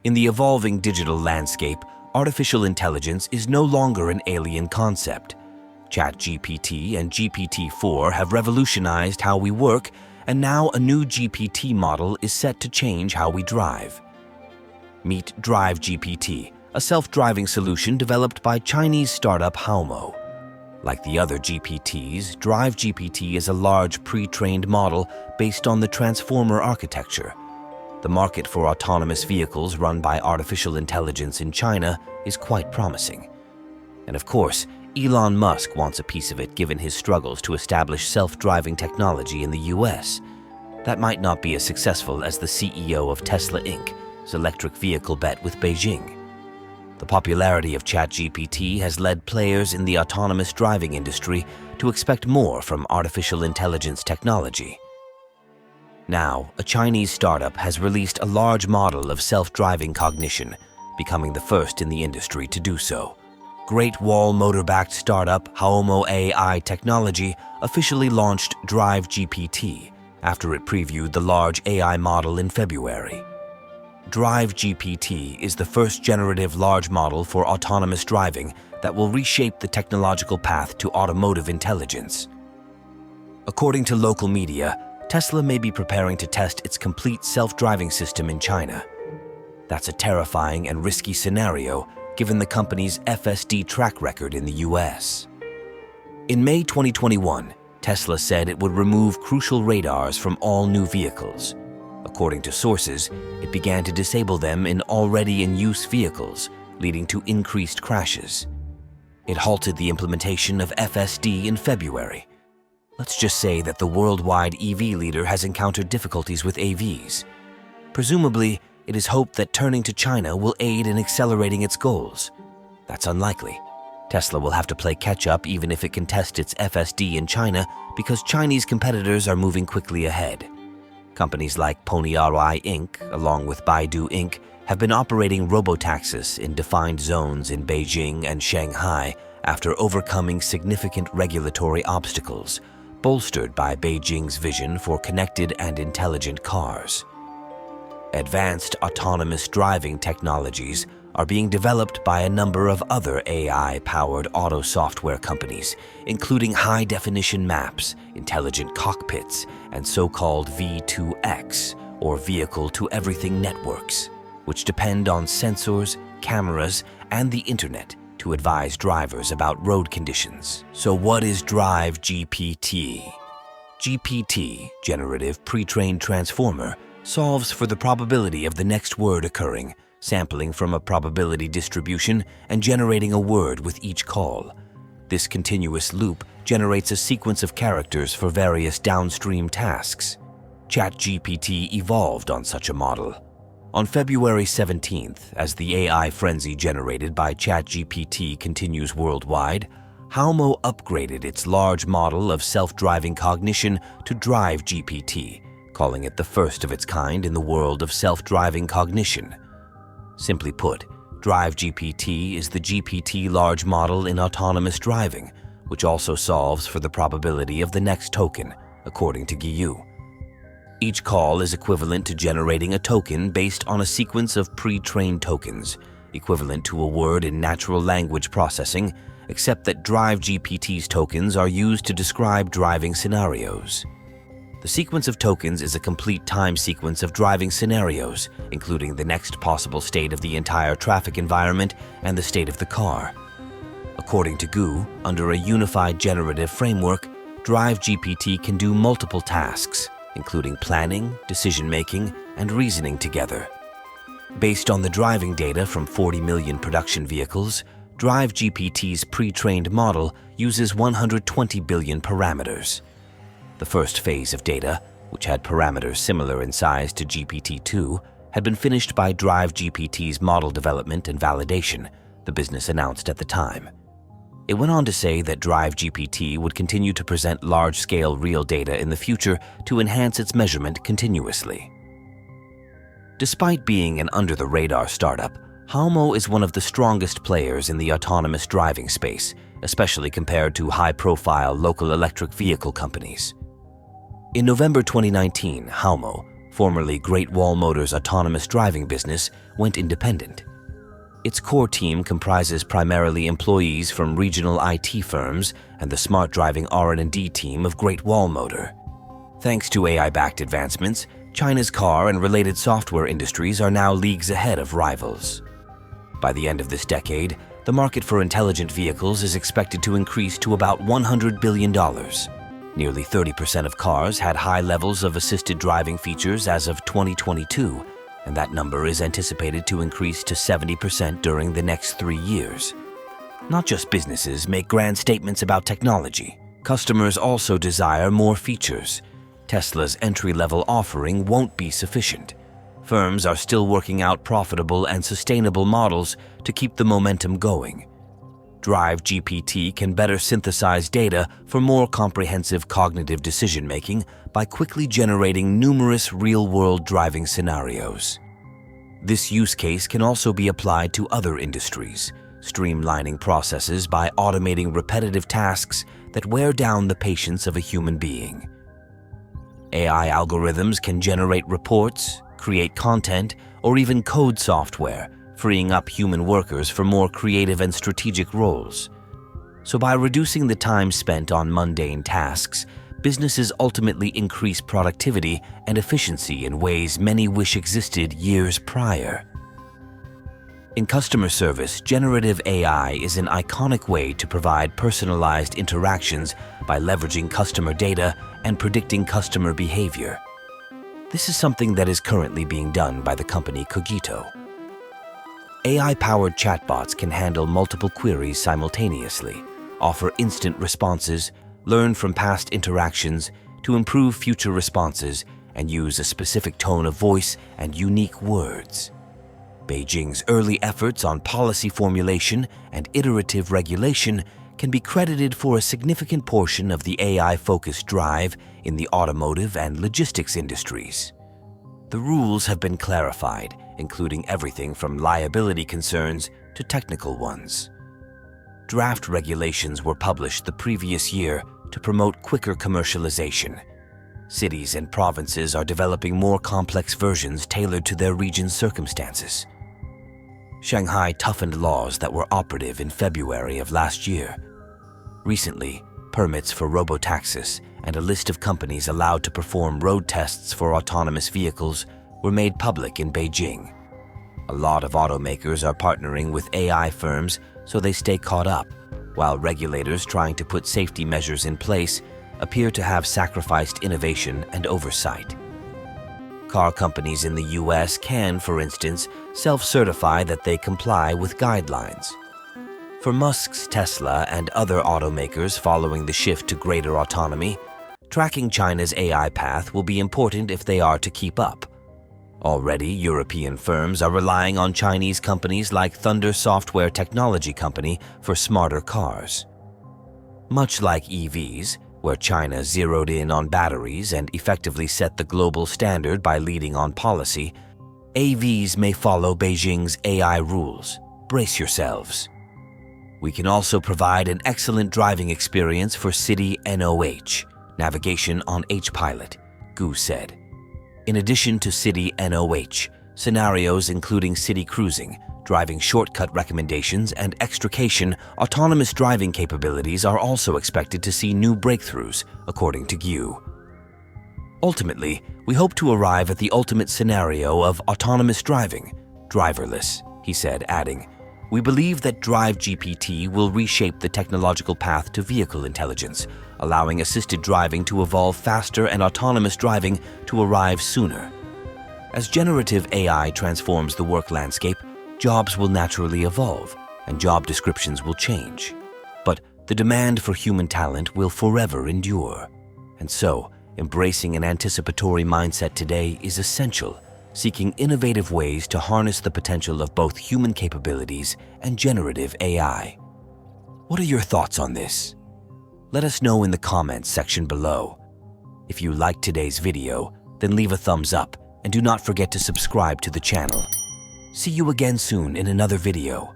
In the evolving digital landscape, artificial intelligence is no longer an alien concept. ChatGPT and GPT-4 have revolutionized how we work, and now a new GPT model is set to change how we drive. Meet DriveGPT, a self-driving solution developed by Chinese startup Haomo. Like the other GPTs, DriveGPT is a large pre-trained model based on the transformer architecture. The market for autonomous vehicles run by artificial intelligence in China is quite promising. And of course, Elon Musk wants a piece of it given his struggles to establish self-driving technology in the US. That might not be as successful as the CEO of Tesla Inc.'s electric vehicle bet with Beijing. The popularity of ChatGPT has led players in the autonomous driving industry to expect more from artificial intelligence technology. Now, a Chinese startup has released a large model of self-driving cognition, becoming the first in the industry to do so. Great Wall motor-backed startup Haomo AI Technology officially launched DriveGPT after it previewed the large AI model in February. DriveGPT is the first generative large model for autonomous driving that will reshape the technological path to automotive intelligence. According to local media, Tesla may be preparing to test its complete self-driving system in China. That's a terrifying and risky scenario given the company's FSD track record in the US. In May 2021, Tesla said it would remove crucial radars from all new vehicles. According to sources, it began to disable them in already in use vehicles, leading to increased crashes. It halted the implementation of FSD in February. Let's just say that the worldwide EV leader has encountered difficulties with AVs. Presumably, it is hoped that turning to China will aid in accelerating its goals. That's unlikely. Tesla will have to play catch-up even if it can test its FSD in China because Chinese competitors are moving quickly ahead. Companies like Pony.ai Inc., along with Baidu Inc., have been operating robotaxis in defined zones in Beijing and Shanghai after overcoming significant regulatory obstacles, bolstered by Beijing's vision for connected and intelligent cars. Advanced autonomous driving technologies are being developed by a number of other AI-powered auto software companies, including high-definition maps, intelligent cockpits, and so-called V2X, or Vehicle-to-Everything networks, which depend on sensors, cameras, and the internet to advise drivers about road conditions. So what is DriveGPT? GPT, Generative Pre-trained Transformer, solves for the probability of the next word occurring, sampling from a probability distribution and generating a word with each call. This continuous loop generates a sequence of characters for various downstream tasks. ChatGPT evolved on such a model. On February 17th, as the AI frenzy generated by ChatGPT continues worldwide, Haomo upgraded its large model of self-driving cognition to DriveGPT, calling it the first of its kind in the world of self-driving cognition. Simply put, DriveGPT is the GPT large model in autonomous driving, which also solves for the probability of the next token, according to Guiyu. Each call is equivalent to generating a token based on a sequence of pre-trained tokens, equivalent to a word in natural language processing, except that DriveGPT's tokens are used to describe driving scenarios. The sequence of tokens is a complete time sequence of driving scenarios, including the next possible state of the entire traffic environment and the state of the car. According to Gu, under a unified generative framework, DriveGPT can do multiple tasks, including planning, decision-making, and reasoning together. Based on the driving data from 40 million production vehicles, DriveGPT's pre-trained model uses 120 billion parameters. The first phase of data, which had parameters similar in size to GPT-2, had been finished by DriveGPT's model development and validation, the business announced at the time. It went on to say that DriveGPT would continue to present large-scale real data in the future to enhance its measurement continuously. Despite being an under-the-radar startup, Haomo is one of the strongest players in the autonomous driving space, especially compared to high-profile local electric vehicle companies. In November 2019, Haomo, formerly Great Wall Motors' autonomous driving business, went independent. Its core team comprises primarily employees from regional IT firms and the smart driving R&D team of Great Wall Motor. Thanks to AI-backed advancements, China's car and related software industries are now leagues ahead of rivals. By the end of this decade, the market for intelligent vehicles is expected to increase to about $100 billion. Nearly 30% of cars had high levels of assisted driving features as of 2022, and that number is anticipated to increase to 70% during the next 3 years. Not just businesses make grand statements about technology. Customers also desire more features. Tesla's entry-level offering won't be sufficient. Firms are still working out profitable and sustainable models to keep the momentum going. DriveGPT can better synthesize data for more comprehensive cognitive decision-making by quickly generating numerous real-world driving scenarios. This use case can also be applied to other industries, streamlining processes by automating repetitive tasks that wear down the patience of a human being. AI algorithms can generate reports, create content, or even code software, freeing up human workers for more creative and strategic roles. So by reducing the time spent on mundane tasks, businesses ultimately increase productivity and efficiency in ways many wish existed years prior. In customer service, generative AI is an iconic way to provide personalized interactions by leveraging customer data and predicting customer behavior. This is something that is currently being done by the company Cogito. AI-powered chatbots can handle multiple queries simultaneously, offer instant responses, learn from past interactions to improve future responses, and use a specific tone of voice and unique words. Beijing's early efforts on policy formulation and iterative regulation can be credited for a significant portion of the AI-focused drive in the automotive and logistics industries. The rules have been clarified, including everything from liability concerns to technical ones. Draft regulations were published the previous year to promote quicker commercialization. Cities and provinces are developing more complex versions tailored to their region's circumstances. Shanghai toughened laws that were operative in February of last year. Recently, permits for robotaxis and a list of companies allowed to perform road tests for autonomous vehicles were made public in Beijing. A lot of automakers are partnering with AI firms so they stay caught up, while regulators trying to put safety measures in place appear to have sacrificed innovation and oversight. Car companies in the US can, for instance, self-certify that they comply with guidelines. For Musk's Tesla and other automakers following the shift to greater autonomy, tracking China's AI path will be important if they are to keep up. Already, European firms are relying on Chinese companies like Thunder Software Technology Company for smarter cars. Much like EVs, where China zeroed in on batteries and effectively set the global standard by leading on policy, AVs may follow Beijing's AI rules. Brace yourselves. We can also provide an excellent driving experience for city NOH, navigation on H-Pilot, Gu said. In addition to city NOH, scenarios including city cruising, driving shortcut recommendations, and extrication, autonomous driving capabilities are also expected to see new breakthroughs, according to Gu. Ultimately, we hope to arrive at the ultimate scenario of autonomous driving, driverless, he said, adding, "We believe that DriveGPT will reshape the technological path to vehicle intelligence, allowing assisted driving to evolve faster and autonomous driving to arrive sooner. As generative AI transforms the work landscape, jobs will naturally evolve and job descriptions will change. But the demand for human talent will forever endure. And so, embracing an anticipatory mindset today is essential, seeking innovative ways to harness the potential of both human capabilities and generative AI. What are your thoughts on this? Let us know in the comments section below. If you liked today's video, then leave a thumbs up and do not forget to subscribe to the channel. See you again soon in another video.